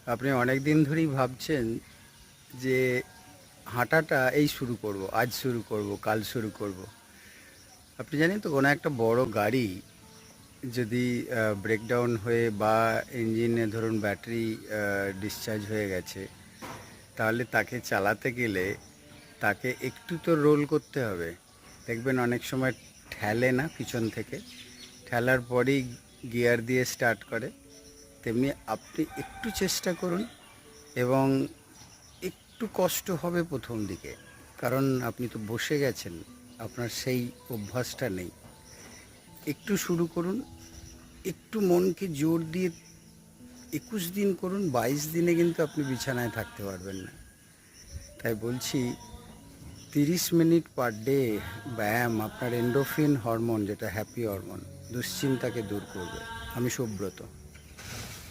আপনি অনেক দিন ধরেই ভাবছেন যে হাঁটাটা এই শুরু করব, আজ শুরু করব, কাল শুরু করব। আপনি জানেন তো কোনো একটা বড় গাড়ি যদি ব্রেকডাউন হয়ে বা ইঞ্জিনে ধরুন ব্যাটারি ডিসচার্জ হয়ে গেছে, তাহলে তাকে চালাতে গেলে তাকে একটু তো রোল করতে হবে। দেখবেন অনেক সময় ঠেলে না পিছন থেকে, ঠেলার পরেই গিয়ার দিয়ে স্টার্ট করে। তেমনি আপনি একটু চেষ্টা করুন, এবং একটু কষ্ট হবে প্রথম দিকে, কারণ আপনি তো বসে গেছেন, আপনার সেই অভ্যাসটা নেই। একটু শুরু করুন, একটু মনকে জোর দিয়ে 21 দিন করুন, 22 দিনে কিন্তু আপনি বিছানায় থাকতে পারবেন না। তাই বলছি, 30 মিনিট পার ডে ব্যায়াম আপনার এন্ডোফিন হরমোন, যেটা হ্যাপি হরমোন, দুশ্চিন্তাকে দূর করবে। আমি সুব্রত।